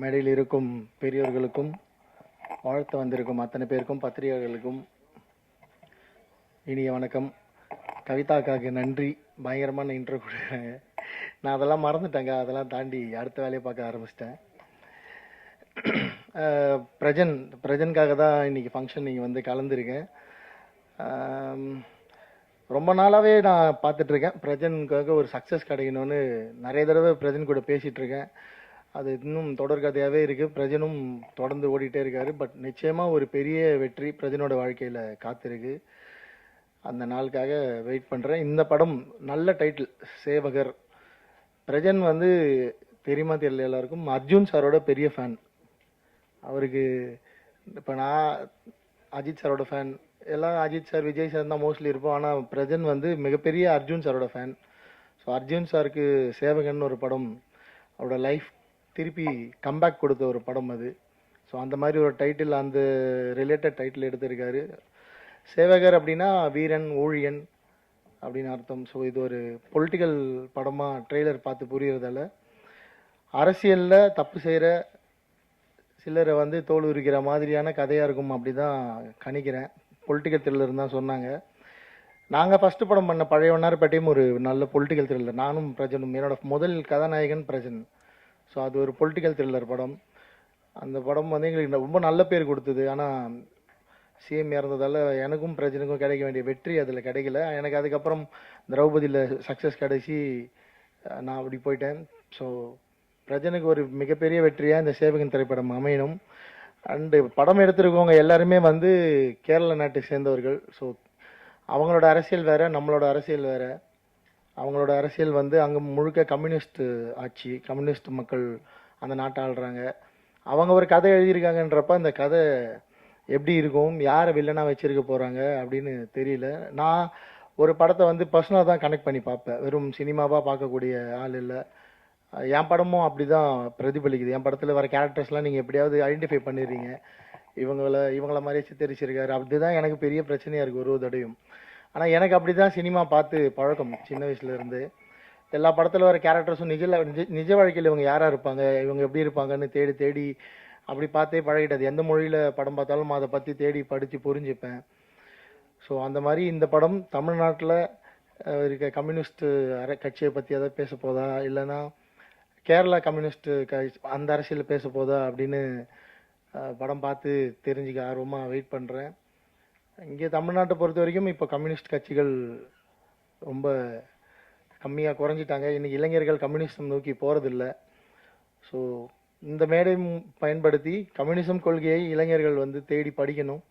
மேடையில் இருக்கும் பெரியோர்களுக்கும் வாழ்த்து வந்திருக்கும் அத்தனை பேருக்கும் பத்திரிகையாளர்களுக்கும் இனிய வணக்கம். கவிதாக்காவுக்கு நன்றி, பயங்கரமான இன்ட்ரோ கொடுக்குறாங்க. நான் அதெல்லாம் மறந்துட்டேங்க, அதெல்லாம் தாண்டி அடுத்த வேலையை பார்க்க ஆரம்பிச்சிட்டேன். பிரஜனுக்காக தான் இன்னைக்கு ஃபங்க்ஷன் நீங்கள் வந்து கலந்துருக்கேன். ரொம்ப நாளாகவே நான் பார்த்துட்ருக்கேன் பிரஜனுக்காக ஒரு சக்ஸஸ் கிடைக்கணும்னு. நிறைய தடவை பிரஜன் கூட பேசிகிட்டு இருக்கேன். அது இன்னும் தொடர்கதையாகவே இருக்குது. பிரஜனும் தொடர்ந்து ஓடிட்டே இருக்காரு. பட் நிச்சயமாக ஒரு பெரிய வெற்றி பிரஜனோட வாழ்க்கையில் காத்திருக்கு. அந்த நாளுக்காக வெயிட் பண்ணுறேன். இந்த படம் நல்ல டைட்டில், சேவகர். பிரஜன் வந்து தெரியுமா தெரியல எல்லாருக்கும், அர்ஜுன் சாரோட பெரிய ஃபேன். அவருக்கு இப்போ நான் அஜித் சாரோட ஃபேன், எல்லாம் அஜித் சார் விஜய் சார் தான் மோஸ்ட்லி இருப்போம். ஆனால் பிரஜன் வந்து மிகப்பெரிய அர்ஜுன் சாரோட ஃபேன். ஸோ அர்ஜுன் சாருக்கு சேவகன் ஒரு படம் அவரோட லைஃப் திருப்பி கம்பேக் கொடுத்த ஒரு படம் அது. ஸோ அந்த மாதிரி ஒரு டைட்டில், அந்த ரிலேட்டட் டைட்டில் எடுத்திருக்காரு. சேவகர் அப்படின்னா வீரன், ஊழியன் அப்படின்னு அர்த்தம். ஸோ இது ஒரு பொலிட்டிக்கல் படமாக ட்ரெய்லர் பார்த்து புரியறதால, அரசியலில் தப்பு செய்கிற சிலரை வந்து தோல் உரிக்கிற மாதிரியான கதையாக இருக்கும் அப்படி தான் கணிக்கிறேன். பொலிட்டிக்கல் த்ரில்லர் தான் சொன்னாங்க. நாங்கள் ஃபஸ்ட்டு படம் பண்ண பழைய வண்ணாரப்பேட்டையும் ஒரு நல்ல பொலிட்டிக்கல் த்ரில்லர். நானும் பிரஜனும், என்னோட முதல் கதாநாயகன் பிரஜன். ஸோ அது ஒரு பொலிட்டிக்கல் த்ரில்லர் படம். அந்த படம் வந்து எங்களுக்கு ரொம்ப நல்ல பேர் கொடுத்தது. ஆனால் சிஎம் இறந்ததால் எனக்கும் பிரஜனுக்கும் கிடைக்க வேண்டிய வெற்றி அதில் கிடைக்கல. எனக்கு அதுக்கப்புறம் திரௌபதியில் சக்ஸஸ் கிடைச்சி நான் அப்படி போயிட்டேன். ஸோ பிரஜனுக்கு ஒரு மிகப்பெரிய வெற்றியாக இந்த சேவகன் திரைப்படம் அமையணும். அண்டு படம் எடுத்திருக்கவங்க எல்லாருமே வந்து கேரள நாட்டை சேர்ந்தவர்கள். ஸோ அவங்களோட அரசியல் வேறு, நம்மளோட அரசியல் வேறு. அவங்களோட அரசியல் வந்து அங்கே முழுக்க கம்யூனிஸ்ட் ஆட்சி, கம்யூனிஸ்ட் மக்கள் அந்த நாட்டை ஆள்றாங்க. அவங்க ஒரு கதை எழுதியிருக்காங்கன்றப்ப அந்த கதை எப்படி இருக்கும், யாரை வில்லனாக வச்சிருக்க போகிறாங்க அப்படின்னு தெரியல. நான் ஒரு படத்தை வந்து பர்சனலாக தான் கனெக்ட் பண்ணி பார்ப்பேன், வெறும் சினிமாவாக பார்க்கக்கூடிய ஆள் இல்லை. என் படமும் அப்படி தான் பிரதிபலிக்குது. என் படத்தில் வர கேரக்டர்ஸ்லாம் நீங்கள் எப்படியாவது ஐடென்டிஃபை பண்ணிடுறீங்க, இவங்கள மாதிரியே சித்தரிச்சிருக்காரு. அப்படிதான் எனக்கு பெரிய பிரச்சனையாக இருக்குது ஒரு தடையும். ஆனால் எனக்கு அப்படி தான் சினிமா பார்த்து பழக்கம் சின்ன வயசுலேருந்து. எல்லா படத்தில் வர கேரக்டர்ஸும் நிஜ வாழ்க்கையில் இவங்க யாராக இருப்பாங்க, இவங்க எப்படி இருப்பாங்கன்னு தேடி தேடி அப்படி பார்த்தே பழகிட்டது. எந்த மொழியில் படம் பார்த்தாலும் அதை பற்றி தேடி படித்து புரிஞ்சுப்பேன். ஸோ அந்த மாதிரி இந்த படம் தமிழ்நாட்டில் இருக்க கம்யூனிஸ்ட் கட்சியை பற்றி எதாவது பேச போதா, இல்லைன்னா கேரளா கம்யூனிஸ்ட் அந்த அரசியல் பேச போதா அப்படின்னு படம் பார்த்து தெரிஞ்சுக்க ஆர்வமாக வெயிட் பண்ணுறேன். இங்கே தமிழ்நாட்டை பொறுத்த வரைக்கும் இப்போ கம்யூனிஸ்ட் கட்சிகள் ரொம்ப கம்மியாக குறைஞ்சிட்டாங்க. இன்றைக்கி இளைஞர்கள் கம்யூனிஸ்டம் நோக்கி போகிறதில்ல. ஸோ இந்த மேடை பயன்படுத்தி கம்யூனிசம் கொள்கையை இளைஞர்கள் வந்து தேடி படிக்கணும்.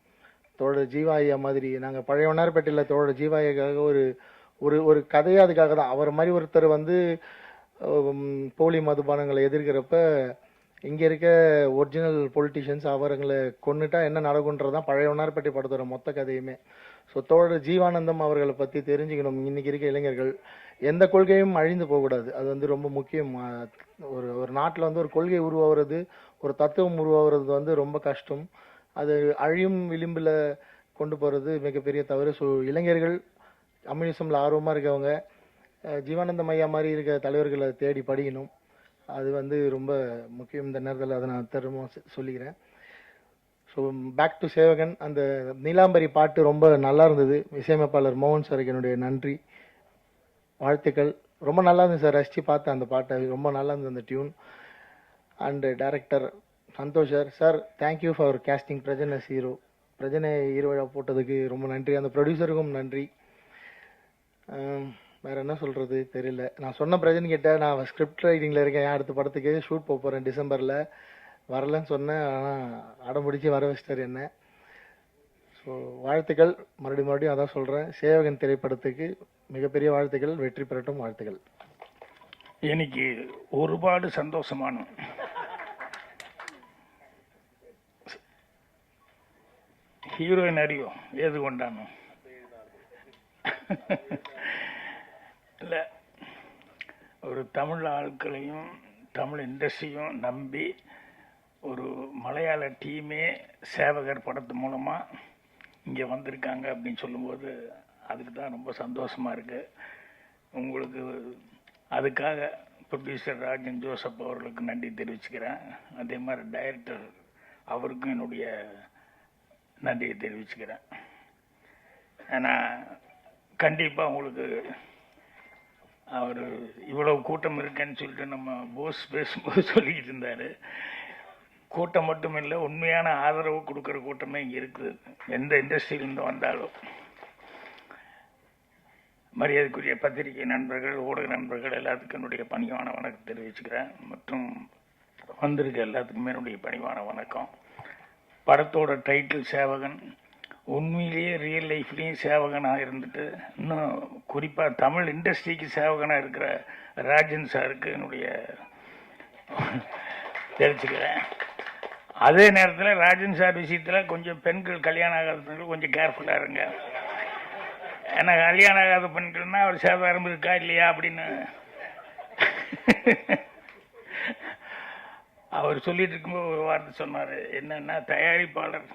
தோழர் ஜீவாயா மாதிரி, நாங்கள் பழைய வண்ணாரப்பேட்டையில் தோழர் ஜீவாயாக்காக ஒரு ஒரு ஒரு கதையே அதுக்காக தான். அவர் மாதிரி ஒருத்தர் வந்து போலி மதுபானங்களை எதிர்க்கிறப்ப இங்கே இருக்க ஒரிஜினல் பொலிட்டிஷியன்ஸ் அவர்களை கொண்டுட்டா என்ன நடக்குன்றதான் பழைய வண்ணாரப்பேட்டை படத்தோட மொத்த கதையுமே. ஸோ தோழர் ஜீவானந்தம் அவர்களை பற்றி தெரிஞ்சுக்கணும். இன்றைக்கி இருக்க இளைஞர்கள் எந்த கொள்கையும் அழிந்து போகக்கூடாது, அது வந்து ரொம்ப முக்கியம். ஒரு ஒரு நாட்டில் வந்து ஒரு கொள்கை உருவாகிறது, ஒரு தத்துவம் உருவாகிறது வந்து ரொம்ப கஷ்டம். அது அழியும் விளிம்பில் கொண்டு போகிறது மிகப்பெரிய தவறு. ஸோ இளைஞர்கள் கம்யூனிசமில் ஆர்வமாக இருக்கவங்க ஜீவானந்தம் ஐயா மாதிரி இருக்க தலைவர்களை தேடி படிக்கணும். அது வந்து ரொம்ப முக்கியம். இந்த நேரத்தில் அதை நான் திரும்ப சொல்லிக்கிறேன். ஸோ பேக் டு சேவகன். அந்த நீலாம்பரி பாட்டு ரொம்ப நல்லா இருந்தது. இசையமைப்பாளர் மோகன் சாருக்கு என்னுடைய நன்றி, வாழ்த்துக்கள். ரொம்ப நல்லா இருந்தது சார், ரசித்து பார்த்தேன் அந்த பாட்டை, ரொம்ப நல்லா இருந்தது அந்த tune. And director Santhosh sir, sir thank you for casting Prajan as hero. பிரஜனை ஹீரோவாக போட்டதுக்கு ரொம்ப நன்றி. அந்த ப்ரொடியூசருக்கும் நன்றி. வேறு என்ன சொல்கிறது தெரியல. நான் சொன்ன பிரஜன் கிட்ட நான் ஸ்கிரிப்ட் ரைட்டிங்கில் இருக்கேன், அடுத்த படத்துக்கு ஷூட் போகிறேன் டிசம்பரில், வரலன்னு சொன்னேன். ஆனால் அடம் பிடிச்சி வர வச்சிட்டார் என்ன. ஸோ வாழ்த்துக்கள். மறுபடியும் அதான் சொல்கிறேன், சேவகன் திரைப்படத்துக்கு மிகப்பெரிய வாழ்த்துக்கள், வெற்றி பெறட்டும், வாழ்த்துக்கள். எனக்கு ஒருபாடு சந்தோஷமான ஹீரோயின் அறியும் ஏது கொண்டானோ இல்லை, ஒரு தமிழ் ஆட்களையும் தமிழ் இண்டஸ்ட்ரியும் நம்பி ஒரு மலையாள டீமே சேவகர் படத்து மூலமாக இங்கே வந்திருக்காங்க அப்படின்னு சொல்லும்போது அதுக்கு தான் ரொம்ப சந்தோஷமாக இருக்குது. உங்களுக்கு அதுக்காக ப்ரொடியூசர் ராஜன் ஜோசப் அவர்களுக்கு நன்றி தெரிவிச்சுக்கிறேன். அதே மாதிரி டைரக்டர் அவருக்கும் என்னுடைய நன்றியை தெரிவிச்சுக்கிறேன். ஏன்னா கண்டிப்பாக உங்களுக்கு அவர் இவ்வளவு கூட்டம் இருக்குன்னு சொல்லிட்டு நம்ம போஸ் பேசும்போது சொல்லிக்கிட்டு இருந்தார். கூட்டம் மட்டும் இல்லை, உண்மையான ஆதரவு கொடுக்குற கூட்டமே இங்கே இருக்குது. எந்த இண்டஸ்ட்ரியிலிருந்து வந்தாலும் மரியாதைக்குரிய பத்திரிகை நண்பர்கள், ஊடக நண்பர்கள் எல்லாத்துக்கும் என்னுடைய பணிவான வணக்கம் தெரிவிச்சுக்கிறேன். மற்றும் வந்திருக்க எல்லாத்துக்குமே என்னுடைய பணிவான வணக்கம். படத்தோட டைட்டில் சேவகன். உண்மையிலேயே ரியல் லைஃப்லேயும் சேவகனாக இருந்துட்டு இன்னும் குறிப்பாக தமிழ் இண்டஸ்ட்ரிக்கு சேவகனாக இருக்கிற ராஜன் சாருக்கு என்னுடைய தெரிவிச்சுக்கிறேன். அதே நேரத்தில் ராஜன் சார் விஷயத்தில் கொஞ்சம் பெண்கள் கல்யாணம் ஆகாத கொஞ்சம் கேர்ஃபுல்லாக இருங்க. ஏன்னா கல்யாணம் ஆகாத பெண்கள்னா அவர் சேதாரம் இருக்கா இல்லையா அப்படின்னு அவர் சொல்லிட்டு இருக்கும்போது ஒரு வார்த்தை சொன்னார். என்னன்னா, தயாரிப்பாளர்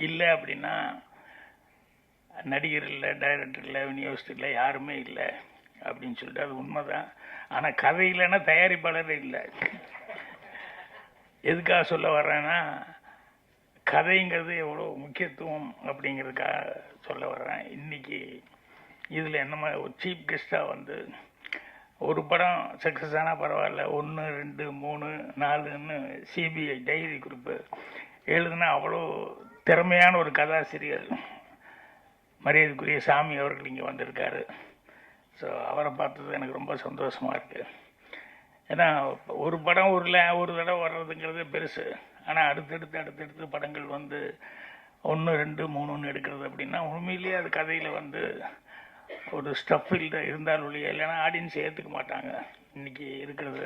இல்லை அப்படின்னா நடிகர் இல்லை, டைரக்டர் இல்லை, விநியோகஸ்தர் இல்லை, யாருமே இல்லை அப்படின்னு சொல்லிட்டு. அது உண்மைதான். ஆனால் கதை இல்லைன்னா தயாரிப்பாளர் இல்லை. எதுக்காக சொல்ல வர்றேன்னா, கதைங்கிறது எவ்வளோ முக்கியத்துவம் அப்படிங்கிறதுக்காக சொல்ல வர்றேன். இன்னைக்கு இதில் என்னமா ஒரு சீஃப் கெஸ்ட்டாக வந்து ஒரு படம் சக்ஸஸ் ஆனால் பரவாயில்ல, 1, 2, 3, 4ன்னு சிபிஐ டைரி குறிப்பு எழுதுனா அவ்வளோ திறமையான ஒரு கதாசிரியர் மரியாதைக்குரிய சாமி அவர்கள் இங்கே வந்திருக்காரு. ஸோ அவரை பார்த்தது எனக்கு ரொம்ப சந்தோஷமாக இருக்குது. ஏன்னா ஒரு படம் ஒரு தடவை வர்றதுங்கிறது பெருசு. ஆனால் அடுத்தடுத்து படங்கள் வந்து 1, 2, 3ன்னு எடுக்கிறது அப்படின்னா உண்மையிலேயே அது கதையில் வந்து ஒரு ஸ்டஃபில் இருந்தால் ஒழிய இல்லைன்னா ஆடியன்ஸ் ஏற்றுக்க மாட்டாங்க. இன்றைக்கி இருக்கிறது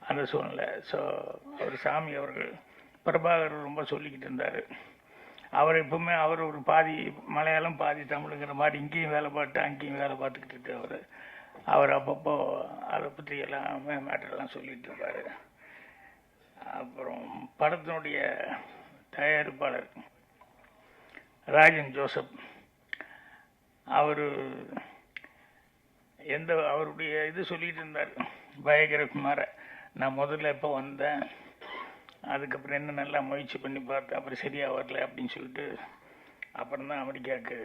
அந்த சூழ்நிலை. ஸோ அவர் சாமி அவர்கள் பிரபாகர் ரொம்ப சொல்லிக்கிட்டு இருந்தார். அவர் எப்பவுமே அவர் ஒரு பாதி மலையாளம் பாதி தமிழுங்கிற மாதிரி இங்கேயும் வேலை பார்த்து அங்கேயும் வேலை பார்த்துக்கிட்டு இருக்கவர். அவர் அப்பப்போ அதை பற்றி எல்லாமே மேட்டர்லாம் சொல்லிட்டு இருப்பார். அப்புறம் படத்தினுடைய தயாரிப்பாளர் ராஜன் ஜோசப் அவர் அவருடைய இது சொல்லிட்டு இருந்தார். பயோகிராஃபி நான் முதல்ல எப்போ வந்தேன், அதுக்கப்புறம் என்ன நல்லா முயற்சி பண்ணி பார்த்தேன், அப்புறம் சரியாக வரல அப்படின்னு சொல்லிட்டு அப்புறம் தான் அமெரிக்காவுக்கு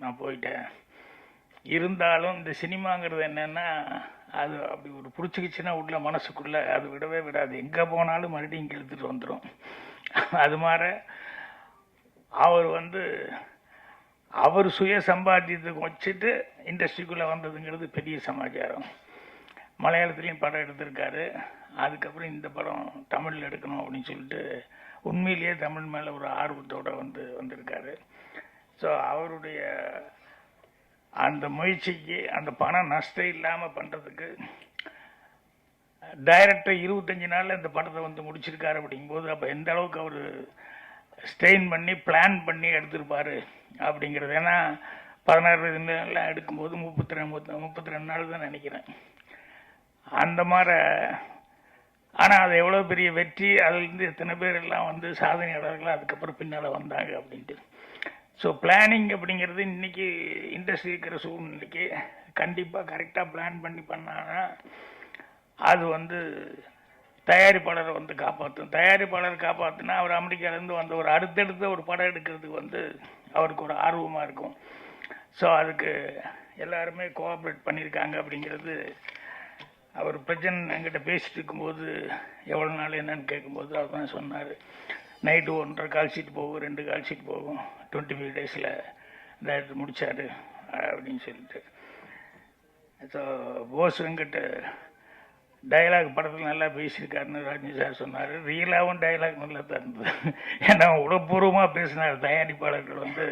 நான் போயிட்டேன். இருந்தாலும் இந்த சினிமாங்கிறது என்னென்னா, அது அப்படி ஒரு பிடிச்சிக்கிச்சுன்னா உள்ள மனசுக்குள்ளே அது விடவே விடாது. எங்கே போனாலும் மறுபடியும் இங்கே இழுத்துட்டு வந்துடும். அது மாதிரி அவர் வந்து அவர் சுய சம்பாத்தியத்துக்கு வச்சுட்டு இண்டஸ்ட்ரிக்குள்ளே வந்ததுங்கிறது பெரிய சமாச்சாரம். மலையாளத்துலேயும் படம் எடுத்திருக்காரு. அதுக்கப்புறம் இந்த படம் தமிழில் எடுக்கணும் அப்படின்னு சொல்லிட்டு உண்மையிலேயே தமிழ் மேலே ஒரு ஆர்வத்தோடு வந்திருக்காரு. ஸோ அவருடைய அந்த முயற்சிக்கு அந்த பணம் நஷ்டம் இல்லாமல் பண்ணுறதுக்கு டைரக்டர் 25 நாளில் இந்த படத்தை முடிச்சிருக்காரு. அப்படிங்கும்போது அப்போ எந்த அளவுக்கு அவர் ஸ்ட்ரெயின் பண்ணி பிளான் பண்ணி எடுத்திருப்பார் அப்படிங்கிறது. ஏன்னா 16 நாள்லாம் எடுக்கும்போது 32 நாள் தான் நினைக்கிறேன் அந்த மாதிரி. ஆனால் அது எவ்வளோ பெரிய வெற்றி, அதுலேருந்து எத்தனை பேர் எல்லாம் சாதனையாளர்கள் அதுக்கப்புறம் பின்னால் வந்தாங்க அப்படின்ட்டு. ஸோ பிளானிங் அப்படிங்கிறது இன்றைக்கி இண்டஸ்ட்ரி இருக்கிற சூழ்நிலைக்கு கண்டிப்பாக கரெக்டாக பிளான் பண்ணி பண்ணாங்கன்னா அது தயாரிப்பாளரை காப்பாற்றும். தயாரிப்பாளர் காப்பாற்றுனா அவர் அமெரிக்காவிலேருந்து வந்த ஒரு அடுத்தடுத்த ஒரு படம் எடுக்கிறதுக்கு அவருக்கு ஒரு ஆர்வமாக இருக்கும். ஸோ அதுக்கு எல்லாருமே கோஆப்ரேட் பண்ணியிருக்காங்க அப்படிங்கிறது. அவர் பிரஜன் என்கிட்ட பேசிட்டு இருக்கும்போது எவ்வளோ நாள் என்னன்னு கேட்கும்போது அவர் தான் சொன்னார். நைட்டு 1.5 கால் ஷீட் போகும், 2 கால் ஷீட் போகும், 25 டேஸில் டைரக்டர் முடித்தார் அப்படின்னு சொல்லிட்டு. ஸோ போஸ் வெங்கட் டைலாக் படத்தில் நல்லா பேசியிருக்காருன்னு ராஜன் சார் சொன்னார். ரியலாகவும் டைலாக் நல்லா தான் இருந்தது. ஏன்னா உடற்பூர்வமாக பேசினார். தயாரிப்பாளர்கள்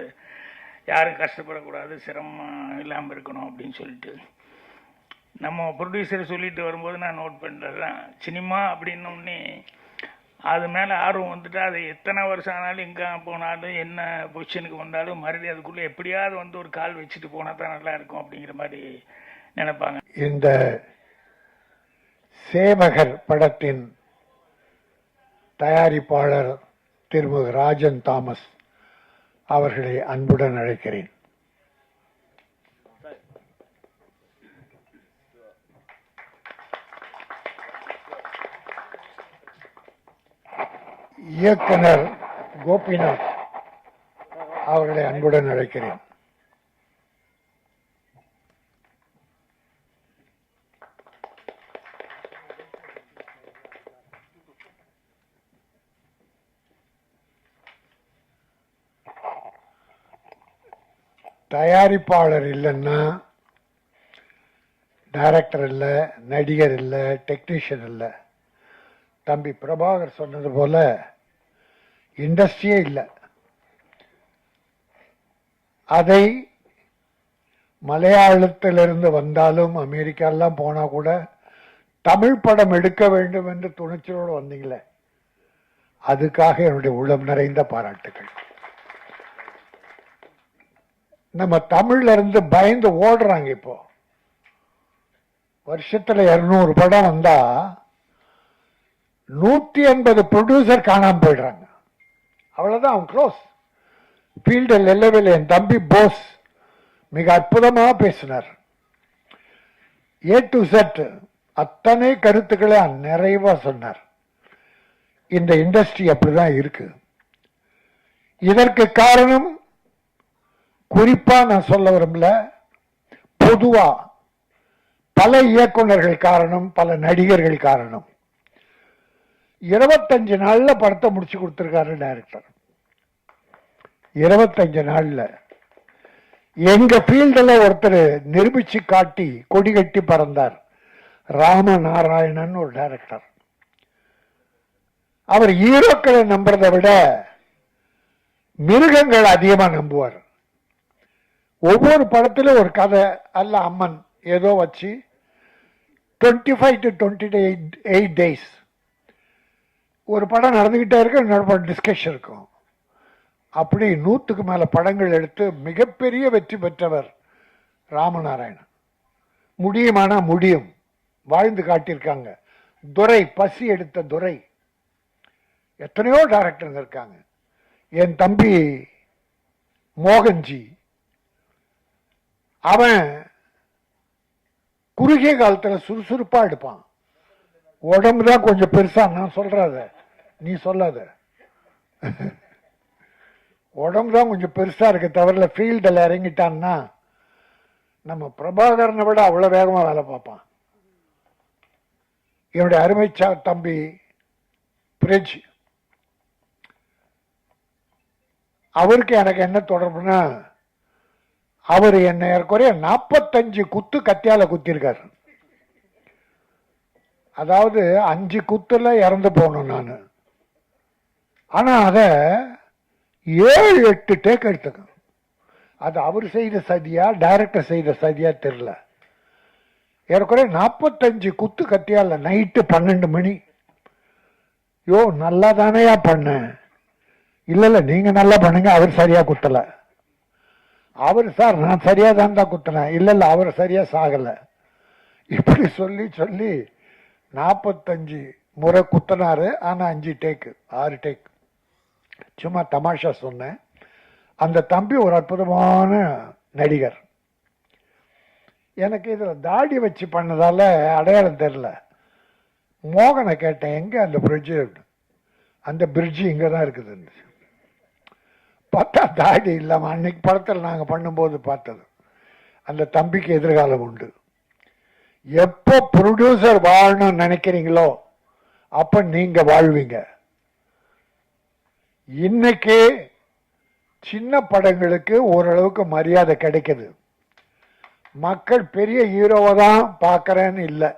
யாரும் கஷ்டப்படக்கூடாது, சிரமம் இல்லாமல் இருக்கணும் அப்படின்னு சொல்லிட்டு. நம்ம ப்ரொடியூசர் சொல்லிட்டு வரும்போது நான் நோட் பண்ணுறேன், சினிமா அப்படின்னோடனே அது மேலே ஆர்வம் வந்துட்டா அது எத்தனை வருஷம் ஆனாலும் எங்கே போனாலும் என்ன பொசிஷனுக்கு வந்தாலும் மறுபடியும் அதுக்குள்ளே எப்படியாவது ஒரு கால் வச்சுட்டு போனால் தான் நல்லா இருக்கும் அப்படிங்கிற மாதிரி நினைப்பாங்க. இந்த சேவகர் படத்தின் தயாரிப்பாளர் திருமதி ராஜன் தாமஸ் அவர்களை அன்புடன் அழைக்கிறேன். இயக்குனர் கோபிநாத் அவர்களை அன்புடன் அழைக்கிறேன். தயாரிப்பாளர் இல்லைன்னா டைரக்டர் இல்லை, நடிகர் இல்லை, டெக்னீஷியன் இல்லை. தம்பி பிரபாகர் சொன்னது போல இண்டஸ்ட்ரியே இல்லை. அதை மலையாளத்திலிருந்து வந்தாலும் அமெரிக்காலாம் போனா கூட தமிழ் படம் எடுக்க வேண்டும் என்று துணிச்சலோடு வந்தீங்களே, அதுக்காக என்னுடைய உள்ளம் நிறைந்த பாராட்டுகள். நம்ம தமிழ்ல இருந்து பயந்து ஓடுறாங்க. இப்போ வருஷத்துல 200 படம் வந்தா 180 ப்ரொடியூசர் காணாம போயிடுறாங்க. அவ்வளவுதான், அவன் க்ளோஸ். ஃபீல்டில் லெவலில் என் தம்பி போஸ் மிக அற்புதமாக பேசினார். A to Z அத்தனை கருத்துக்களை நிறைவா சொன்னார். இந்த இண்டஸ்ட்ரி அப்படிதான் இருக்கு. இதற்கு காரணம் குறிப்பா நான் சொல்ல விரும்பல, பொதுவா பல இயக்குனர்கள் காரணம், பல நடிகர்கள் காரணம். 25 நாள்ல படத்தை முடிச்சு கொடுத்திருக்காரு டைரக்டர். 25 நாள்ல எங்க ஃபீல்டில் ஒருத்தர் நிரூபிச்சு காட்டி கொடி கட்டி பறந்தார். ராமநாராயணன் ஒரு டைரக்டர். அவர் ஹீரோக்களை நம்புறதை விட மிருகங்கள் அதிகமா நம்புவார். ஒவ்வொரு படத்திலும் ஒரு கதை அல்ல அம்மன் ஏதோ வச்சு 25 to 28 days ஒரு படம் நடந்துகிட்டே இருக்கு, இன்னொரு படம் டிஸ்கஷன் இருக்கும். அப்படி 100க்கு மேல படங்கள் எடுத்து மிகப்பெரிய வெற்றி பெற்றவர் ராமநாராயணன். முடியுமானா முடியும், வாழ்ந்து காட்டியிருக்காங்க. துரை, பசி எடுத்த துரை, எத்தனையோ டைரக்டர் இருக்காங்க. என் தம்பி மோகன்ஜி, அவன் குறுகிய காலத்துல சுறுசுறுப்பா எடுப்பான். உடம்புதான் கொஞ்சம் பெருசா, நான் சொல்றத நீ சொல்லாத, உடம்புதான் கொஞ்சம் பெருசா இருக்க தவிர ஃபீல்டில் இறங்கிட்டான்னா நம்ம பிரபாகரனை விட அவ்வளவு வேகமா வேலை பார்ப்பான். என்னுடைய அருமை தம்பி பிரிட்ஜ், அவருக்கு எனக்கு என்ன தொடர்புனா, அவர் என்ன ஏற்குறைய 45 குத்து கத்தியால குத்திருக்காரு. அதாவது 5 குத்துல இறந்து போனோம் நான். ஆனா அத 7-8 டேக் எடுத்துக்க. அது அவர் செய்த சதியா டைரக்டர் செய்த சதியா தெரியல. ஏற்குறைய 45 குத்து கத்தியால நைட்டு 12 மணி. யோ நல்லா தானையா பண்ண? இல்ல நீங்க நல்லா பண்ணுங்க, அவர் சரியா குத்தல. அவர் சார் நான் சரியா தான் குத்தினேன். இல்ல அவர் சரியா சாகல. இப்படி சொல்லி சொல்லி 45 முறை குத்தினாரு. ஆனா 5 டேக் 6 டேக். சும்மா தமாஷா சொன்னேன். அந்த தம்பி ஒரு அற்புதமான நடிகர். எனக்கு இதுல தாடி வச்சு பண்ணதால அடையாளம் தெரியல. மோகனை கேட்டேன், எங்க அந்த பிரிட்ஜ்? அந்த பிரிட்ஜ் இங்கதான் இருக்குது. பார்த்தா தாடி இல்லாம அன்னைக்கு படத்தில் நாங்க பண்ணும்போது பார்த்தது. அந்த தம்பிக்கு எதிர்காலம் உண்டு. எப்போ ப்ரொடியூசர் வாழணும்னு நினைக்கிறீங்களோ அப்ப நீங்க வாழ்வீங்க. இன்னைக்கு சின்ன படங்களுக்கு ஓரளவுக்கு மரியாதை கிடைக்குது. மக்கள் பெரிய ஹீரோவை தான் பார்க்கறேன்னு இல்லை,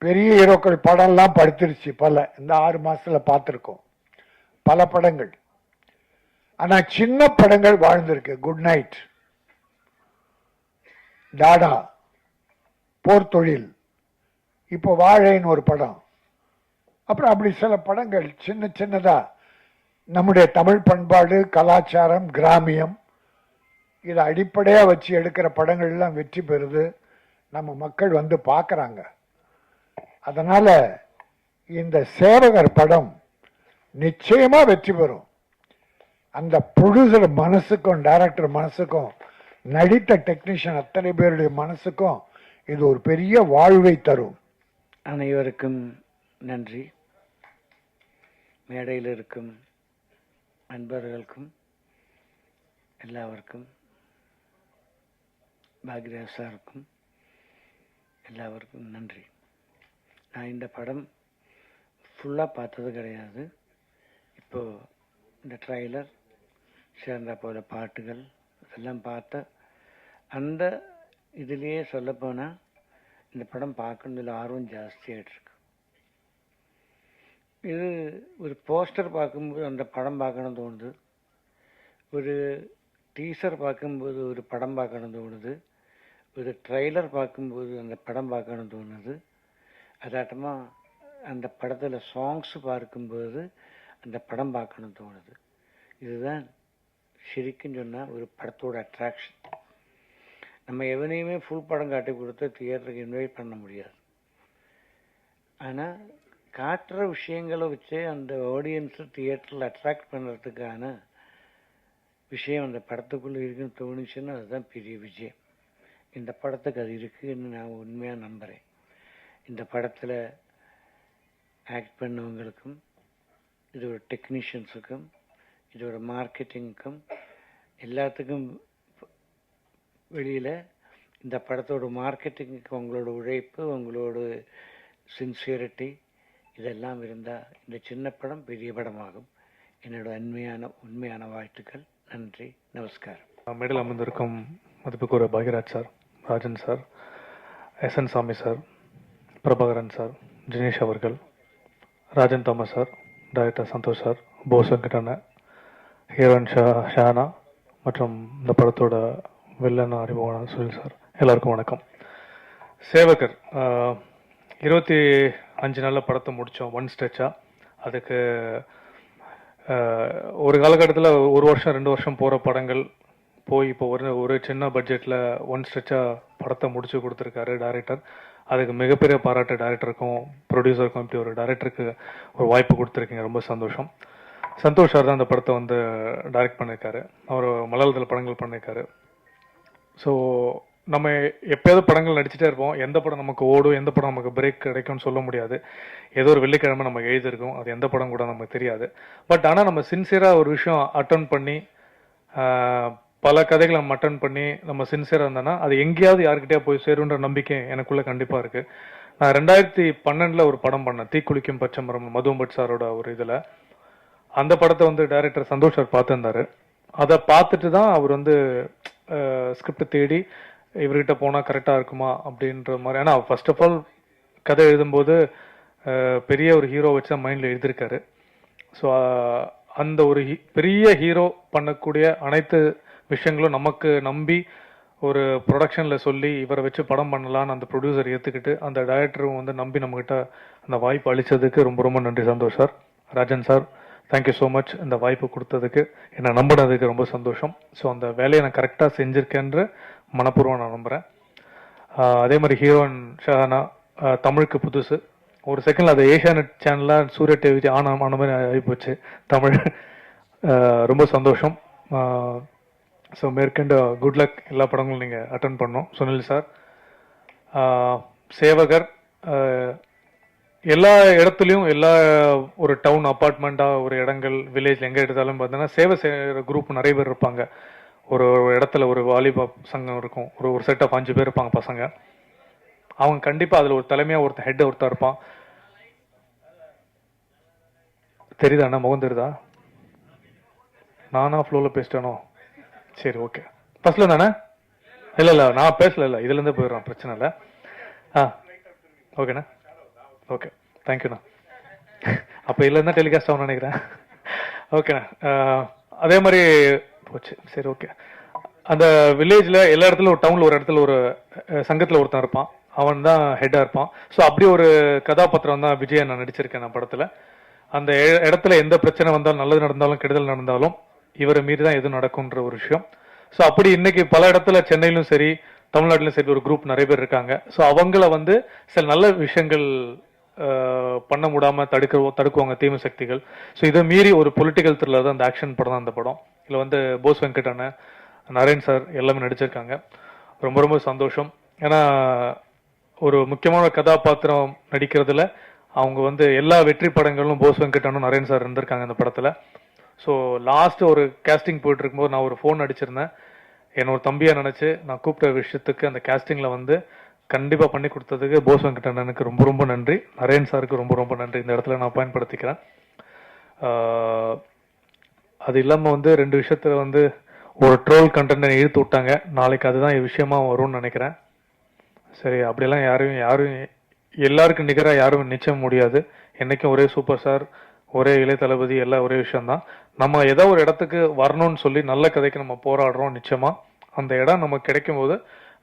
பெரிய ஹீரோக்கள் படம்லாம் படுத்துருச்சு. பல இந்த 6 மாசத்துல பார்த்துருக்கோம் பல படங்கள். ஆனா சின்ன படங்கள் வாழ்ந்திருக்கு. குட் நைட், டாடா, போர் தொழில், இப்போ வாழைன்னு ஒரு படம், அப்புறம் அப்படி சில படங்கள் சின்ன சின்னதா நம்முடைய தமிழ் பண்பாடு, கலாச்சாரம், கிராமியம் இதை அடிப்படையா வச்சு எடுக்கிற படங்கள் எல்லாம் வெற்றி பெறுது. நம்ம மக்கள் வந்து பார்க்கறாங்க. அதனால இந்த சேவகர் படம் நிச்சயமா வெற்றி பெறும். அந்த ப்ரொடியூசர் மனசுக்கும் டைரக்டர் மனசுக்கும் நடித்த டெக்னீஷியன் அத்தனை பேருடைய மனசுக்கும் இது ஒரு பெரிய வாழ்வை தரும். அனைவருக்கும் நன்றி. மேடையில் இருக்கும் நண்பர்களுக்கும் எல்லாருக்கும், பாக்யராஜ் சாருக்கும் எல்லாருக்கும் நன்றி. நான் இந்த படம் ஃபுல்லாக பார்த்தது கிடையாது. இப்போது இந்த ட்ரைலர் சேர்ந்த போல பாட்டுகள் இதெல்லாம் பார்த்த அந்த இதுலேயே சொல்லப்போனால் இந்த படம் பார்க்கறதுல ஆர்வம் ஜாஸ்தியாகிட்டுருக்கு. இது ஒரு போஸ்டர் பார்க்கும்போது அந்த படம் பார்க்கணும் தோணுது, ஒரு டீசர் பார்க்கும்போது ஒரு படம் பார்க்கணும் தோணுது, ஒரு ட்ரெய்லர் பார்க்கும்போது அந்த படம் பார்க்கணும் தோணுது. அதாட்டமாக அந்த படத்தில் சாங்ஸ் பார்க்கும்போது அந்த படம் பார்க்கணும் தோணுது. இதுதான் சரிக்குன்னு சொன்னால் ஒரு படத்தோட அட்ராக்ஷன். நம்ம எவனையுமே ஃபுல் படம் காட்டி கொடுத்து தியேட்டருக்கு இன்வைட் பண்ண முடியாது. ஆனால் காட்டுற விஷயங்களை வச்சு அந்த ஆடியன்ஸை தியேட்டரில் அட்ராக்ட் பண்ணுறதுக்கான விஷயம் அந்த படத்துக்குள்ளே இருக்குன்னு தோணுச்சுன்னா அதுதான் பெரிய விஜயம். இந்த படத்துக்கு அது இருக்குதுன்னு நான் உண்மையாக நம்புகிறேன். இந்த படத்தில் ஆக்ட் பண்ணவங்களுக்கும், இதோட டெக்னீஷியன்ஸுக்கும், இதோட மார்க்கெட்டிங்க்கும் எல்லாத்துக்கும் வெளியில் இந்த படத்தோட மார்க்கெட்டிங்க்கு உங்களோட உழைப்பு, உங்களோட சின்சியரிட்டி இதெல்லாம் இருந்தால் இந்த சின்ன படம் பெரிய படமாகும். என்னோட உண்மையான வாழ்த்துக்கள். நன்றி, நமஸ்காரம். மேடையில் அமர்ந்திருக்கும் மதிப்புக்கூற Bhagyaraj sir, Rajan sir, S N Sami sir, Prabhakaran sir, Jinesh அவர்கள், Rajan Thomas sir, director Santhosh sir, Bose வெங்கடண்ண, ஹீரோயின் ஷானா மற்றும் இந்த படத்தோட வில்லன் அறிமுகமான சுனில் சார், எல்லாருக்கும் வணக்கம். சேவகர் 25 நாளில் படத்தை முடித்தோம், ஒன் ஸ்ட்ரெச்சாக. அதுக்கு ஒரு காலகட்டத்தில் 1 வருஷம் 2 வருஷம் போகிற படங்கள் போய் இப்போ ஒரு சின்ன பட்ஜெட்டில் ஒன் ஸ்ட்ரெச்சாக படத்தை முடிச்சு கொடுத்துருக்காரு டைரக்டர். அதுக்கு மிகப்பெரிய பாராட்டு டைரக்டருக்கும் ப்ரொடியூசருக்கும். இப்படி ஒரு டைரக்டருக்கு ஒரு வாய்ப்பு கொடுத்துருக்கீங்க, ரொம்ப சந்தோஷம். சந்தோஷ் சார் தான் அந்த படத்தை வந்து டைரக்ட் பண்ணியிருக்காரு. அவர் மலையாளத்தில் படங்கள் பண்ணியிருக்காரு. ஸோ நம்ம எப்போயாவது படங்கள் நடிச்சுட்டே இருப்போம். எந்த படம் நமக்கு ஓடும், எந்த படம் நமக்கு பிரேக் கிடைக்கும்னு சொல்ல முடியாது. ஏதோ ஒரு வெள்ளிக்கிழமை நம்ம எழுதியிருக்கோம், அது எந்த படம் கூட நமக்கு தெரியாது. பட் ஆனால் நம்ம சின்சியராக ஒரு விஷயம் அட்டன் பண்ணி, பல கதைகளை நம்ம அட்டன் பண்ணி நம்ம சின்சியராக இருந்தோன்னா அது எங்கேயாவது யாருக்கிட்டே போய் சேருன்ற நம்பிக்கை எனக்குள்ளே கண்டிப்பாக இருக்குது. நான் 2012 ஒரு படம் பண்ணேன், தீக்குளிக்கும் பச்சை மரம், மதுவம்பட் சாரோட ஒரு இதில். அந்த படத்தை வந்து டைரக்டர் சந்தோஷ் சார் பார்த்துருந்தாரு. அதை பார்த்துட்டு தான் அவர் வந்து ஸ்கிரிப்ட் தேடி இவர்கிட்ட போனால் கரெக்டாக இருக்குமா அப்படின்ற மாதிரி. ஆனால் ஃபர்ஸ்ட் ஆஃப் ஆல் கதை எழுதும்போது பெரிய ஒரு ஹீரோ வச்சு தான் மைண்டில் எழுதியிருக்காரு. ஸோ அந்த ஒரு பெரிய ஹீரோ பண்ணக்கூடிய அனைத்து விஷயங்களும் நமக்கு நம்பி ஒரு ப்ரொடக்ஷனில் சொல்லி இவரை வச்சு படம் பண்ணலான்னு அந்த ப்ரொடியூசர் ஏற்றுக்கிட்டு அந்த டைரக்டரும் வந்து நம்பி நம்மக்கிட்ட அந்த வாய்ப்பு அளித்ததுக்கு ரொம்ப ரொம்ப நன்றி Santhosh sir. Rajan sir, thank you so much. இந்த வாய்ப்பு கொடுத்ததுக்கு, என்னை நம்பினதுக்கு ரொம்ப சந்தோஷம். ஸோ அந்த வேலையை நான் கரெக்டாக செஞ்சுருக்கேன்ற மனப்பூர்வம் நான் நம்புகிறேன். அதே மாதிரி ஹீரோயின் ஷஹானா தமிழுக்கு புதுசு. ஒரு செகண்டில் அது ஏஷியானெட் சேனலில் சூர்யா டிவி ஆன மாதிரி ஆகிப்போச்சு தமிழ். ரொம்ப சந்தோஷம். ஸோ மேற்கொண்டு குட் லக். எல்லா படங்களும் நீங்கள் அட்டன் பண்ணோம். சுனில் சார், சேவகர் எல்லா இடத்துலையும், எல்லா ஒரு டவுன் அப்பார்ட்மெண்ட்டாக ஒரு இடங்கள் வில்லேஜ் எங்கே எடுத்தாலும் பார்த்தீங்கன்னா சேவை செய்கிற குரூப் நிறைய பேர் இருப்பாங்க. ஒரு இடத்துல ஒரு வாலிபா சங்கம் இருக்கும், ஒரு செட் ஆஃப் 5 பேர் இருப்பாங்க பசங்க. அவங்க கண்டிப்பாக அதில் ஒரு தலைமையாக ஒருத்தர் ஹெட் ஒருத்தர் இருப்பான். தெரியுதா அண்ணா? முகம் தெரியுதா? நானா ஃப்ளோவில் பேசிட்டேனோ? சரி, ஓகே. ஃபர்ஸ்ட்ல தானே? இல்லை நான் பேசல, இல்லை இதுலேருந்தே போயிடுறோம், பிரச்சனை இல்லை. ஓகேண்ணா, ஓகே, தேங்க்யூண்ணா. அப்போ இல்லைன்னா டெலிகாஸ்ட் ஆகும்னு நினைக்கிறேன். ஓகேண்ணா. அதே மாதிரி போச்சு. சரி, ஓகே. அந்த வில்லேஜில் எல்லா இடத்துலையும், ஒரு டவுனில் ஒரு இடத்துல ஒரு சங்கத்தில் ஒருத்தன் இருப்பான், அவன் தான் ஹெட்டாக இருப்பான். ஸோ அப்படி ஒரு கதாபாத்திரம் தான் விஜயை நான் நடிச்சிருக்கேன் நான் படத்தில். அந்த இடத்துல எந்த பிரச்சனை வந்தாலும், நல்லது நடந்தாலும் கெடுதல் நடந்தாலும் இவரை மீறி தான் எதுவும் நடக்கும்ன்ற ஒரு விஷயம். ஸோ அப்படி இன்னைக்கு பல இடத்துல சென்னையிலும் சரி தமிழ்நாட்டிலும் சரி ஒரு குரூப் நிறைய பேர் இருக்காங்க. ஸோ அவங்கள வந்து சில நல்ல விஷயங்கள் பண்ண முடியாமல் தடுக்குவாங்க தீமை சக்திகள். ஸோ இதை மீறி ஒரு பொலிட்டிக்கல் த்ரில்லர் தான் அந்த ஆக்ஷன் படம் தான் அந்த படம். இதில் வந்து போஸ் வெங்கடண்ண, நரேன் சார் எல்லாமே நடிச்சிருக்காங்க. ரொம்ப ரொம்ப சந்தோஷம். ஏன்னா ஒரு முக்கியமான கதாபாத்திரம் நடிக்கிறதுல அவங்க வந்து எல்லா வெற்றி படங்களும் போஸ் வெங்கடனும் நரேன் சார் இருந்திருக்காங்க இந்த படத்தில். ஸோ லாஸ்ட் ஒரு கேஸ்டிங் போயிட்டு இருக்கும்போது நான் ஒரு ஃபோன் அடிச்சிருந்தேன். என்னோட தம்பியாக நினச்சி நான் கூப்பிட்ட விஷயத்துக்கு அந்த கேஸ்டிங்கில் வந்து கண்டிப்பாக பண்ணி கொடுத்ததுக்கு போஸ் வெங்கடனுக்கு ரொம்ப ரொம்ப நன்றி. நரேன் சாருக்கு ரொம்ப ரொம்ப நன்றி இந்த இடத்துல நான் பயன்படுத்திக்கிறேன். அது இல்லாமல் வந்து 2 விஷயத்தில் வந்து ஒரு ட்ரோல் கண்டென்ட் இழுத்து விட்டாங்க. நாளைக்கு அதுதான் விஷயமா வரும்னு நினைக்கிறேன். சரி, அப்படியெல்லாம் யாரும் எல்லாருக்கும் நிகராக யாரும் நிச்சயம் முடியாது. என்றைக்கும் ஒரே சூப்பர் ஸ்டார், ஒரே இளைய தளபதி, எல்லாம் ஒரே விஷயம்தான். நம்ம ஏதோ ஒரு இடத்துக்கு வரணும்னு சொல்லி நல்ல கதைக்கு நம்ம போராடுறோம். நிச்சயமாக அந்த இடம் நமக்கு கிடைக்கும் போது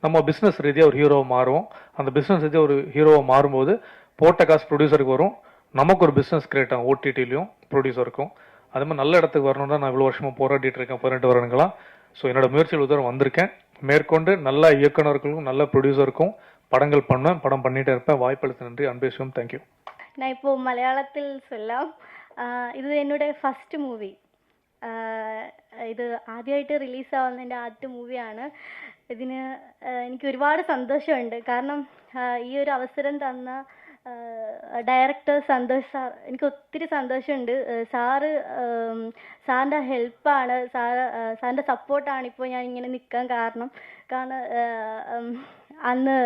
நம்ம பிஸ்னஸ் ரீதியாக ஒரு ஹீரோவை மாறுவோம். அந்த பிஸ்னஸ் ரீதியாக ஒரு ஹீரோவை மாறும்போது போட்ட காசு ப்ரொடியூசருக்கு வரும். நமக்கு ஒரு பிஸ்னஸ் கிரியேட் ஆகும், ஓடிடிலையும் ப்ரொடியூசருக்கும். அது மாதிரி நல்ல இடத்துக்கு வரணும் தான் நான் இவ்வளோ வருஷமாக போராடிட்டு இருக்கேன், 18 வருடங்களாக. ஸோ என்னோட முயற்சியில் உதவ வந்திருக்கேன். மேற்கொண்டு நல்ல இயக்குனர்களுக்கும் நல்ல ப்ரொடியூசருக்கும் படங்கள் பண்ணுவேன், படம் பண்ணிகிட்டே இருப்பேன். வாய்ப்பளித்த நன்றி. அன்பேசும். தேங்க்யூ. நான் இப்போது மலையாளத்தில் சொല്ലാം. ഇത് എന്നോട് ഫസ്റ്റ് മൂവി. ഇത് ആദ്യമായിട്ട് റിലീസാവുന്നതിൻ്റെ ആദ്യത്തെ മൂവിയാണ്. ഇതിന് എനിക്ക് ഒരുപാട് സന്തോഷമുണ്ട്. കാരണം ഈ ഒരു അവസരം തന്ന ഡയറക്ടർ സന്തോഷ് സാർ, എനിക്ക് ഒത്തിരി സന്തോഷമുണ്ട്. സാറിൻ്റെ ഹെൽപ്പാണ്, സാറിൻ്റെ സപ്പോർട്ടാണ് ഇപ്പോൾ ഞാൻ ഇങ്ങനെ നിൽക്കാൻ കാരണം. അന്ന്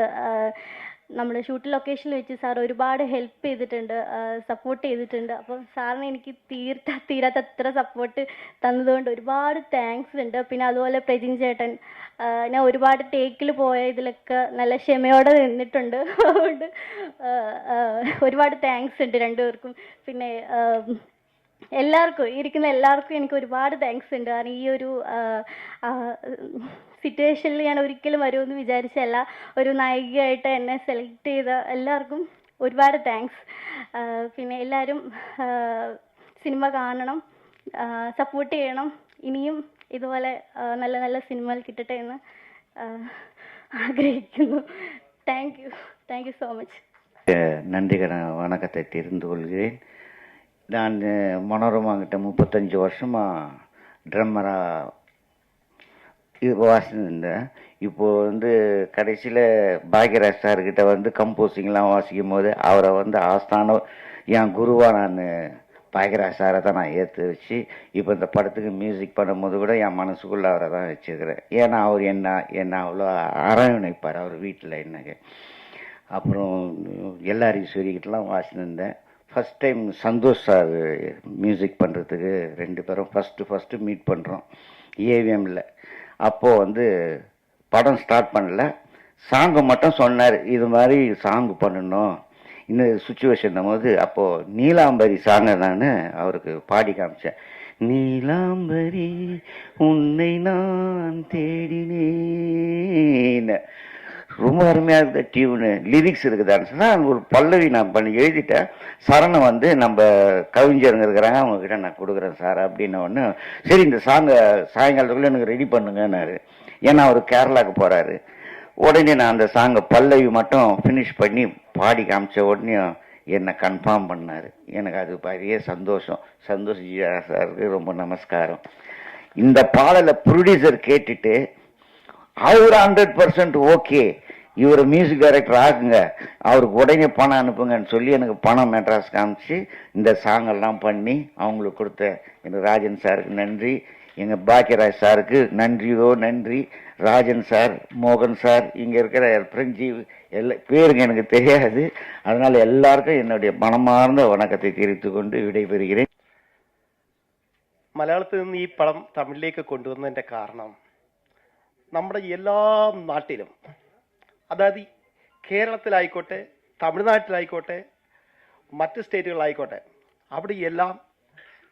നമ്മൾ ഷൂട്ട് ലൊക്കേഷനിൽ വെച്ച് സാർ ഒരുപാട് ഹെൽപ്പ് ചെയ്തിട്ടുണ്ട്, സപ്പോർട്ട് ചെയ്തിട്ടുണ്ട്. അപ്പം സാറിന് എനിക്ക് തീരാത്ത അത്ര സപ്പോർട്ട് തന്നതുകൊണ്ട് ഒരുപാട് താങ്ക്സ് ഉണ്ട്. പിന്നെ അതുപോലെ പ്രജിൻ ചേട്ടൻ, ഞാൻ ഒരുപാട് ടേക്കിൽ പോയ ഇതിലൊക്കെ നല്ല ക്ഷമയോടെ നിന്നിട്ടുണ്ട്. അതുകൊണ്ട് ഒരുപാട് താങ്ക്സ് ഉണ്ട് രണ്ടുപേർക്കും. പിന്നെ എല്ലാവർക്കും, ഇരിക്കുന്ന എല്ലാവർക്കും എനിക്ക് ഒരുപാട് താങ്ക്സ് ഉണ്ട്. കാരണം ഈ ഒരു സിറ്റുവേഷനിൽ ഞാൻ ഒരിക്കലും വരുമെന്ന് വിചാരിച്ചല്ല. ഒരു നായികയായിട്ട് എന്നെ സെലക്ട് ചെയ്ത എല്ലാവർക്കും ഒരുപാട് താങ്ക്സ്. പിന്നെ എല്ലാവരും സിനിമ കാണണം, സപ്പോർട്ട് ചെയ്യണം. ഇനിയും ഇതുപോലെ നല്ല നല്ല സിനിമകൾ കിട്ടട്ടെ എന്ന് ஆகிரகிക്കുന്നു. Thank you so much. நன்றிகர வணக்கத்தை தெரிந்து கொள்கிறேன். நான் மனோரமாங்கிட்ட 35 வருஷமாக ட்ரம்மராக வாசிச்சிருந்தேன். இப்போது வந்து கடைசியில் பாக்யராஜ் சார்கிட்ட வந்து கம்போசிங்லாம் வாசிக்கும் போது அவரை வந்து ஆஸ்தான என் குருவாக நான் பாக்யராஜ் சாரை தான் நான் ஏற்று வச்சு இப்போ இந்த படத்துக்கு மியூசிக் பண்ணும்போது கூட என் மனசுக்குள்ளே அவரை தான் வச்சுருக்கிறேன். ஏன்னா அவர் என்ன அவ்வளோ அரவணைப்பார் அவர் வீட்டில் எனக்கு. அப்புறம் எல்லார் ஈஸ்வரிக்கிட்டலாம் வாசினிருந்தேன். First time Santhosh sir music பண்ணுறதுக்கு 2 பேரும் ஃபஸ்ட்டு மீட் பண்ணுறோம் ஏவிஎம்மில். அப்போது வந்து படம் ஸ்டார்ட் பண்ணல, சாங்கு மட்டும் சொன்னார், இது மாதிரி சாங்கு பண்ணணும் இன்னும் சுச்சுவேஷன் போது. அப்போது நீலாம்பரி சாங்கை நான் அவருக்கு பாடி காமிச்சேன். நீலாம்பரி உன்னை நான் தேடினேன். ரொம்ப அருமையாக இருக்குது டியூனு, லிரிக்ஸ் இருக்குதான்னு சொன்னால் ஒரு பல்லவி நான் பண்ணி எழுதிட்டேன். சரணை வந்து நம்ம கவிஞருங்க இருக்கிறாங்க, அவங்கக்கிட்ட நான் கொடுக்குறேன் சார் அப்படின்ன ஒன்று. சரி, இந்த சாங்கை சாயங்காலத்துக்குள்ளே எனக்கு ரெடி பண்ணுங்கன்னாரு. ஏன்னா அவர் கேரளாவுக்கு போகிறாரு. உடனே நான் அந்த சாங்கை பல்லவி மட்டும் ஃபினிஷ் பண்ணி பாடி காமிச்ச உடனே என்னை கன்ஃபார்ம் பண்ணார். எனக்கு அது பெரிய சந்தோஷம். சந்தோஷ் ஜி சாருக்கு ரொம்ப நமஸ்காரம். இந்த பாடலை ப்ரொடியூசர் கேட்டுட்டு அவர் 100% ஓகே, இவர் மியூசிக் டைரக்டர் ஆகுங்க, அவருக்கு உடனே பணம் அனுப்புங்கன்னு சொல்லி எனக்கு பணம் மெட்ராஸ் காமிச்சு இந்த சாங்கெல்லாம் பண்ணி அவங்களுக்கு கொடுத்த எனக்கு ராஜன் சாருக்கு நன்றி, எங்கள் பாக்யராஜ் சாருக்கு நன்றியோ நன்றி. ராஜன் சார், மோகன் சார், இங்கே இருக்கிற பிரெஞ்சி எல்லா பேருங்க எனக்கு தெரியாது. அதனால் எல்லாருக்கும் என்னுடைய மனமார்ந்த வணக்கத்தை தெரிவித்து கொண்டு விடைபெறுகிறேன். മലയാളത്തിൽ നിന്ന് ഈ പടം തമിഴിലേക്ക് കൊണ്ടുവന്നതിൻ്റെ കാരണം നമ്മുടെ എല്ലാ നാട്ടിലും, അതായത് കേരളത്തിലായിക്കോട്ടെ, തമിഴ്നാട്ടിലായിക്കോട്ടെ, മറ്റ് സ്റ്റേറ്റുകളിലായിക്കോട്ടെ, അവിടെ എല്ലാം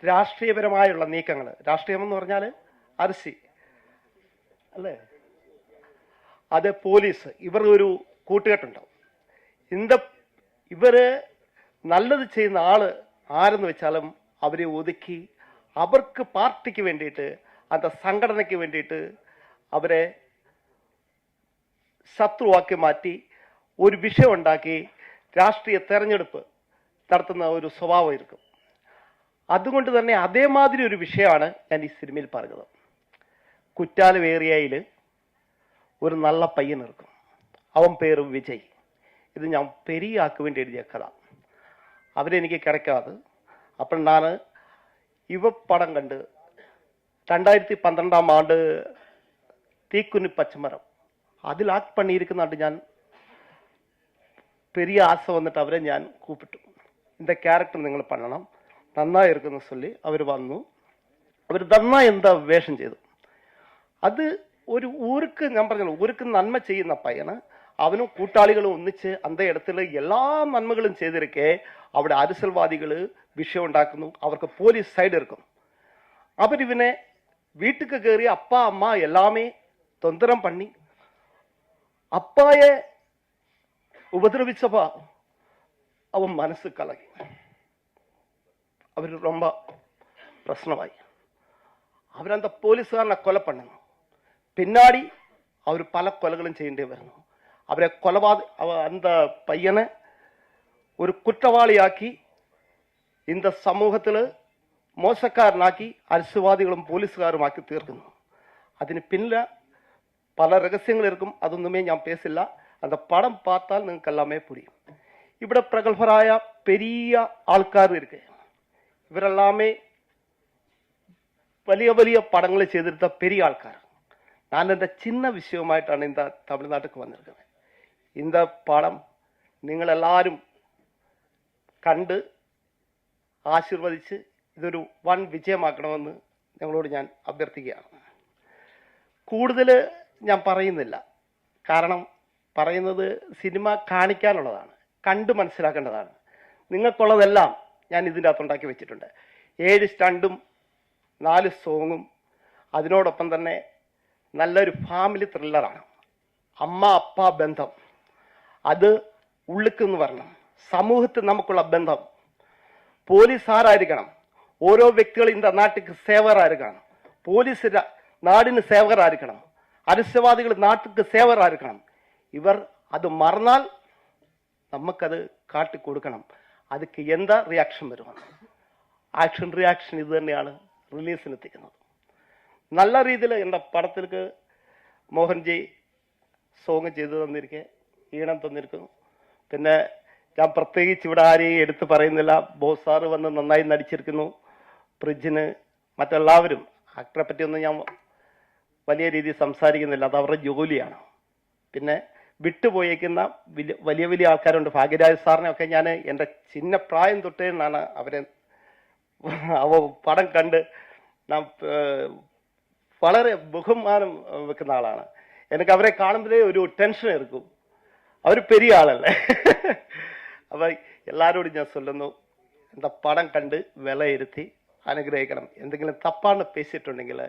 രാഷ്ട്രീയപരമായുള്ള നീക്കങ്ങൾ, രാഷ്ട്രീയമെന്ന് പറഞ്ഞാൽ അരസി അല്ലേ, അത് പോലീസ്, ഇവർ ഒരു കൂട്ടുകെട്ടുണ്ടാവും. ഇവർ നല്ലത് ചെയ്യുന്ന ആള് ആരെന്ന് വെച്ചാലും അവരെ ഒതുക്കി അവർക്ക് പാർട്ടിക്ക് വേണ്ടിയിട്ട്, அந்த സംഘടനയ്ക്ക് വേണ്ടിയിട്ട് അവരെ ശത്രുവാക്കി മാറ്റി ഒരു വിഷയം ഉണ്ടാക്കി രാഷ്ട്രീയ തെരഞ്ഞെടുപ്പ് നടത്തുന്ന ഒരു സ്വഭാവം ഇരിക്കും. അതുകൊണ്ട് തന്നെ അതേമാതിരി ഒരു വിഷയമാണ് ഞാൻ ഈ സിനിമയിൽ പറഞ്ഞത്. കുറ്റാലം ഏരിയയിൽ ഒരു നല്ല പയ്യൻ ഇരിക്കും, അവൻ പേര് വിജയ്. ഇത് ഞാൻ പെരിയാക്ക് വേണ്ടി എഴുതിയ കഥ. അവരെനിക്ക് கிடைக்காது. അപ്പോൾ ഞാൻ ഇവ പടം കണ്ട് 2012 ആണ്ട് തീക്കുനി പച്ചമരം അതിൽ ആക്ട് பண்ணியிருக்குന്നുണ്ട്. ഞാൻ பெரிய ஆசை வந்துட்டு அவரை ഞാൻ கூப்பிட்டு இந்த கேரக்டர் നിങ്ങൾ பண்ணണം നന്നായിരിക്കുന്നു சொல்லி അവർ വന്നു. അവർ നന്നായി എന്താ വേഷം ചെയ്തു. അത് ഒരു ഊർക്ക് ഞാൻ പറഞ്ഞല്ലോ ഊർക്ക് നന്മ ചെയ്യുന്ന പയ്യന് അവനും കൂട്ടാളികളും ഒന്നിച്ച് അന്ത ഇടത്തിൽ എല്ലാ നന്മകളും ചെയ്തിരിക്കെ അവിടെ അരിസൽവാദികൾ വിഷയം ഉണ്ടാക്കുന്നു. അവർക്ക് പോലീസ് സൈഡ് എടുക്കും. അവരിവനെ വീട്ടിക്ക് കയറി அப்பா அம்மா எல்லாமே தொந்தரம் பண்ணி அப்பாயை ഉപദ്രവിച്ചപ്പോ അവൻ മനസ്സ് കലകി. അവർ ரொம்ப പ്രശ്നമായി. അവരന്ത പോലീസുകാരനെ കൊല പണ്ണുന്നു. പിന്നാടി അവർ പല കൊലകളും ചെയ്യേണ്ടി വരുന്നു. അവരെ அந்த പയ്യനെ ഒരു കുറ്റവാളിയാക്കി இந்த സമൂഹത്തിൽ മോശക്കാരനാക്കി അരിസുവാദികളും പോലീസുകാരുമാക്കി തീർക്കുന്നു. അതിന് പിന്നിൽ പല രഹസ്യങ്ങൾ ഇരിക്കും. അതൊന്നുമേ ഞാൻ പേസില്ല. அந்த படம் பார்த்தால் നിങ്ങൾക്ക് எல்லாமே புரியும். ഇവിടെ പ്രഗത്ഭരായ பெரிய ആൾക്കാർ இருக்கு. ഇവരെല്ലാമേ വലിയ വലിയ പടങ്ങൾ ചെയ്തെടുത്ത பெரிய ആൾക്കാർ. ഞാൻ എൻ്റെ ചിന്ന വിഷയവുമായിട്ടാണ് இந்த തമിഴ്നാട്ടിലേക്ക് വന്നിരിക്കുന്നത്. இந்த പടം നിങ്ങളെല്ലാവരും കണ്ട് ആശീർവദിച്ച് ഇതൊരു വൻ വിജയമാക്കണമെന്ന് ഞങ്ങളോട് ഞാൻ അഭ്യർത്ഥിക്കുകയാണ്. കൂടുതൽ ഞാൻ പറയുന്നില്ല. കാരണം പറയുന്നത് സിനിമ കാണിക്കാനുള്ളതാണ്, കണ്ട് മനസ്സിലാക്കേണ്ടതാണ്. നിങ്ങൾക്കുള്ളതെല്ലാം ഞാൻ ഇതിൻ്റെ അകത്തുണ്ടാക്കി വെച്ചിട്ടുണ്ട്. 7 സ്റ്റണ്ടും 4 സോങ്ങും അതിനോടൊപ്പം തന്നെ നല്ലൊരു ഫാമിലി ത്രില്ലറാണ്. അമ്മ അപ്പ ബന്ധം അത് ഉള്ളിക്കെന്ന് വരണം. സമൂഹത്തിൽ നമുക്കുള്ള ബന്ധം പോലീസ് ആരായിരിക്കണം? ഓരോ വ്യക്തികൾ இந்த നാട്ടിക്ക് സേവകരായിരിക്കണം. പോലീസ് നാടിന് സേവകരായിരിക്കണം. അരിസവാദികൾ നാട്ടിക്ക് സേവകരായിരിക്കണം. ഇവർ അത് മറന്നാൽ നമുക്കത് കാട്ടിക്കൊടുക്കണം. அதுக்கு എന്താ റിയാക്ഷൻ വരുമെന്ന് ആക്ഷൻ റിയാക്ഷൻ ഇത് തന്നെയാണ് റിലീസിനെത്തിക്കുന്നത്. നല്ല രീതിയിൽ എൻ്റെ പടത്തിലേക്ക് മോഹൻജി സോങ് ചെയ്തു തന്നിരിക്കെ, ഈണം തന്നിരിക്കുന്നു. പിന്നെ ഞാൻ പ്രത്യേകിച്ച് ഇവിടെ ആരെയും എടുത്ത് പറയുന്നില്ല. ബോസ് സാറ് വന്ന് നന്നായി നടിച്ചിരിക്കുന്നു. പ്രിജിന് മറ്റെല്ലാവരും ആക്ടറെ പറ്റിയൊന്നും ഞാൻ വലിയ രീതിയിൽ സംസാരിക്കുന്നില്ല. അത് അവരുടെ ജോലിയാണ്. പിന്നെ വിട്ടുപോയേക്കുന്ന വലിയ വലിയ ആൾക്കാരുണ്ട്. ഭാഗ്യരാജ് സാറിനെയൊക്കെ ഞാൻ എൻ്റെ ചിന്ന പ്രായം തൊട്ടേ നിന്നാണ് അവരെ പടം കണ്ട് ഞാൻ വളരെ ബഹുമാനം വെക്കുന്ന ആളാണ്. എനിക്ക് അവരെ കാണുമ്പോഴേ ഒരു ടെൻഷൻ എടുക്കും. അവർ പെരിയ ആളല്ലേ. അപ്പം എല്ലാവരോടും ഞാൻ ചൊല്ലുന്നു, എന്താ പടം കണ്ട് വിലയിരുത്തി അനുഗ്രഹിക്കണം. എന്തെങ്കിലും തപ്പാണ് പേശിയിട്ടുണ്ടെങ്കിൽ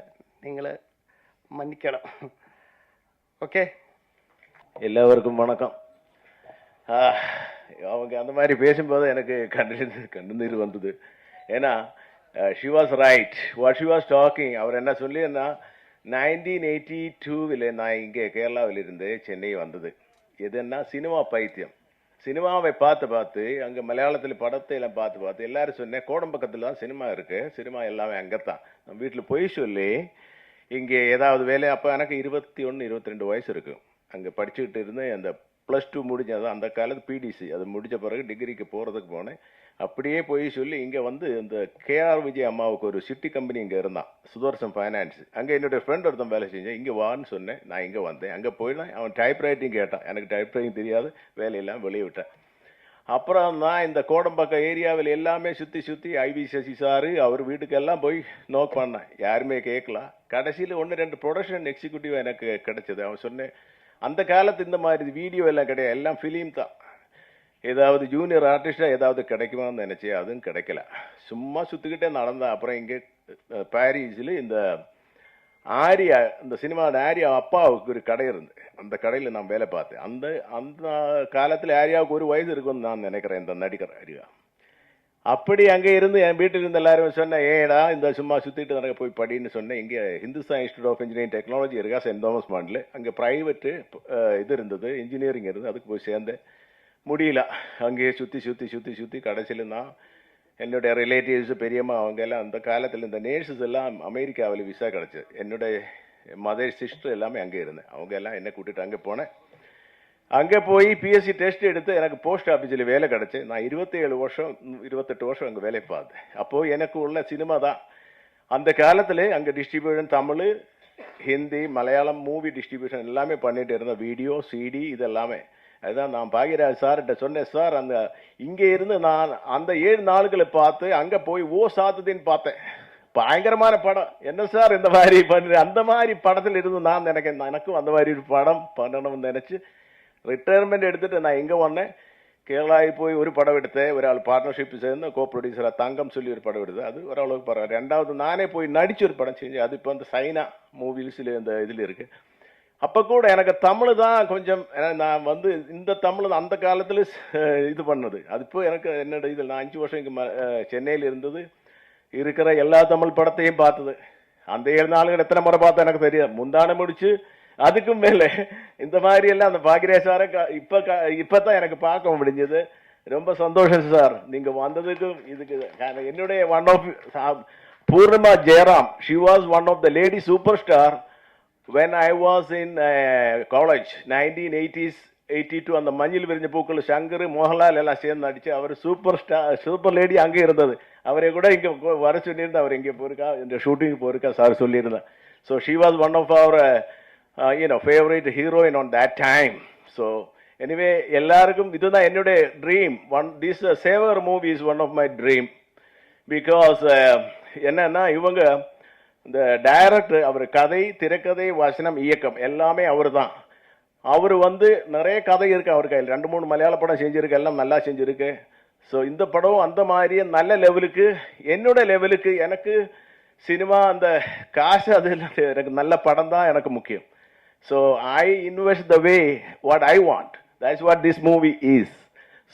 നിങ്ങൾ മன்னிക്കണം. ஓகே, எல்லாருக்கும் வணக்கம். அவங்க அந்த மாதிரி பேசும்போது எனக்கு கண்ணீர் வந்தது. ஏன்னா she was right what she was talking. அவர் என்ன சொல்லின்னா 1982 நான் இங்கே கேரளாவில் இருந்து சென்னை வந்தது. எதுன்னா சினிமா பைத்தியம். சினிமாவை பார்த்து அங்கே மலையாளத்தில் படத்தை எல்லாம் பார்த்து எல்லாரும் சொன்னேன், கோடம்பக்கத்தில் தான் சினிமா இருக்கு, சினிமா எல்லாமே அங்கே தான். நம்ம வீட்டில் போய் சொல்லி இங்கே ஏதாவது வேலை, அப்போ எனக்கு 21, 22 வயசு இருக்கும். அங்கே படிச்சுக்கிட்டு இருந்தேன். அந்த +2 முடிஞ்சது அந்த காலத்து பிடிசி, அது முடித்த பிறகு டிகிரிக்கு போகிறதுக்கு போனேன். அப்படியே போய் சொல்லி இங்கே வந்து இந்த KR விஜய் அம்மாவுக்கு ஒரு சிட்டி கம்பெனி இங்கே இருந்தான், சுதர்சன் ஃபைனான்ஸ். அங்கே என்னுடைய ஃப்ரெண்ட் ஒருத்தன் வேலை செஞ்சேன். இங்கே வான்னு சொன்னேன். நான் இங்கே வந்தேன். அங்கே போயிடலாம். அவன் டைப்ரைட்டிங் கேட்டான். எனக்கு டைப்ரைட்டிங் தெரியாது, வேலையெல்லாம் வெளியே விட்டேன். அப்புறம் நான் இந்த கோடம்பாக்கம் ஏரியாவில் எல்லாமே சுற்றி ஐவி சசி சாரு அவர் வீட்டுக்கெல்லாம் போய் நோக் பண்ணேன். யாருமே கேட்கல. கடைசியில் 1-2 ப்ரொடக்ஷன் எக்ஸிக்யூட்டிவ் எனக்கு கிடைச்சது. அவன் சொன்னேன், அந்த காலத்து இந்த மாதிரி வீடியோ எல்லாம் கிடையாது, எல்லாம் ஃபிலிம் தான். ஏதாவது ஜூனியர் ஆர்டிஸ்டாக ஏதாவது கிடைக்குமான்னு நினச்சேன். அதுவும் கிடைக்கல. சும்மா சுற்றிக்கிட்டே நடந்தேன். அப்புறம் இங்கே பாரிஸில் இந்த ஆரியா, இந்த சினிமாவோட ஆரியா அப்பாவுக்கு ஒரு கடை இருந்து, அந்த கடையில் நான் வேலை பார்த்தேன். அந்த காலத்தில் ஆரியாவுக்கு ஒரு வயசு இருக்கும்னு நான் நினைக்கிறேன், இந்த நடிகர் ஆரியா. அப்படி அங்கே இருந்து என் வீட்டில் இருந்து எல்லாரும் சொன்னேன், ஏடா இந்த சும்மா சுற்றிட்டு நடக்க போய் படின்னு சொன்னேன். இங்கே Hindustan institute of engineering technology இருக்கா, சென்ட் தாமஸ் மாண்டில். அங்கே ப்ரைவேட்டு இது இருந்தது, இன்ஜினியரிங் இருந்தது. அதுக்கு போய் சேர்ந்தேன். முடியல. அங்கேயே சுற்றி கடைசியில் நான் என்னுடைய ரிலேட்டிவ்ஸ் பெரியம்மா அவங்க எல்லாம் அந்த காலத்தில் இந்த நேர்ஸஸ் எல்லாம் அமெரிக்காவில் விசா கிடச்சிது. என்னுடைய மதர் சிஸ்டர் எல்லாமே அங்கே இருந்தேன். அவங்க எல்லாம் என்னை கூட்டிகிட்டு அங்கே போனேன். அங்கே போய் பிஎஸ்சி டெஸ்ட் எடுத்து எனக்கு போஸ்ட் ஆஃபீஸில் வேலை கிடச்சி நான் 27 வருஷம் 28 வருஷம் அங்கே வேலை பார்த்தேன். அப்போது எனக்கு உள்ள சினிமா தான். அந்த காலத்தில் அங்கே distribution Tamil, Hindi, Malayalam movie distribution எல்லாமே பண்ணிட்டு இருந்தேன். வீடியோ, சிடி இதெல்லாமே. அதுதான் நான் பாக்யராஜ் சார்கிட்ட சொன்னேன், சார் அந்த இங்கே இருந்து நான் அந்த 7 நாளுகளை பார்த்து அங்கே போய் ஓ சாத்துதின்னு பார்த்தேன். பயங்கரமான படம். என்ன சார் இந்த மாதிரி பண்ணு, அந்த மாதிரி படத்தில் இருந்து நான் எனக்கும் அந்த மாதிரி ஒரு படம் பண்ணணும்னு நினச்சி ரிட்டையர்மெண்ட் எடுத்துட்டு நான் எங்கே வந்தேன், கேரளாவில் போய் ஒரு படம் எடுத்தேன். ஒரு ஆள் பார்ட்னர்ஷிப் சேர்ந்து கோ ப்ரொடியூசராக தங்கம் சொல்லி ஒரு படம் எடுத்தேன். அது ஓரளவுக்கு பரவாயில்ல. ரெண்டாவது நானே போய் நடிச்சு ஒரு படம் செஞ்சு, அது இப்போ அந்த சைனா மூவிஸில் இந்த இதில் இருக்குது. அப்போ கூட எனக்கு தமிழ் தான் கொஞ்சம், நான் வந்து இந்த தமிழ் அந்த காலத்தில் இது பண்ணது. அது இப்போ எனக்கு என்னோட இதில் நான் 5 வருஷம் இங்கே சென்னையில் இருந்தது, இருக்கிற எல்லா தமிழ் படத்தையும் பார்த்தது. அந்த 7 நாளுகள் எத்தனை முறை பார்த்தா எனக்கு தெரியாது. முந்தான முடிச்சு அதுக்கும் மேலே இந்த மாதிரி எல்லாம் அந்த பாக்யராஜ் சாரை இப்போ தான் எனக்கு பார்க்க முடிஞ்சது. ரொம்ப சந்தோஷம் சார் நீங்கள் வந்ததுக்கும். இதுக்கு என்னுடைய one of Poornima Jayaram, she was one of the lady superstar when I was in college 1980s 82. அந்த மஞ்சள் விரிஞ்ச பூக்கள் சங்கர் மோகன்லால் எல்லாம் சேர்ந்து நடிச்சு அவர் சூப்பர் ஸ்டார் சூப்பர் லேடி அங்கே இருந்தது. அவரை கூட இங்கே வர சொல்லியிருந்தா, அவர் இங்கே போயிருக்கா, இந்த ஷூட்டிங் போயிருக்கா சார் சொல்லியிருந்தேன். So she was one of our favourite heroine on that time. So anyway எல்லாருக்கும் இதுதான் என்னுடைய dream. This saver movie is one of my dream. Because என்னன்னா இவங்க இந்த டைரக்டர், அவர் கதை, திரைக்கதை, வசனம், இயக்கம் எல்லாமே அவர் தான். அவர் வந்து நிறைய கதை இருக்கு அவர் கையில். 2-3 மலையாள படம் செஞ்சிருக்கு, எல்லாம் நல்லா செஞ்சிருக்கு. ஸோ இந்த படம் அந்த மாதிரியே நல்ல லெவலுக்கு, என்னோட லெவலுக்கு, எனக்கு சினிமா அந்த காசு அது எனக்கு நல்ல படம் தான் எனக்கு முக்கியம். So I invest the way what I want. That's what this movie is.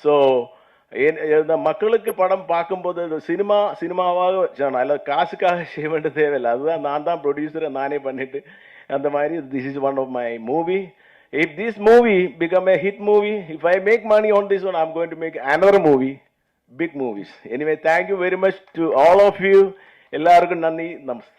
So இந்த மக்களுக்கு படம் பார்க்கும்போது சினிமாவாக அல்ல காசுக்காக செய்ய வேண்டிய தேவையில்லை. அதுதான் நான் தான் ப்ரொடியூசரை நானே பண்ணிட்டு அந்த மாதிரி. This is one of my movie. If this movie become a hit movie, if I make money on this one, I'm going to make another movie, big movies. Anyway, thank you very much to all of you. எல்லாருக்கும் நன்றி, நமஸ்காரம்.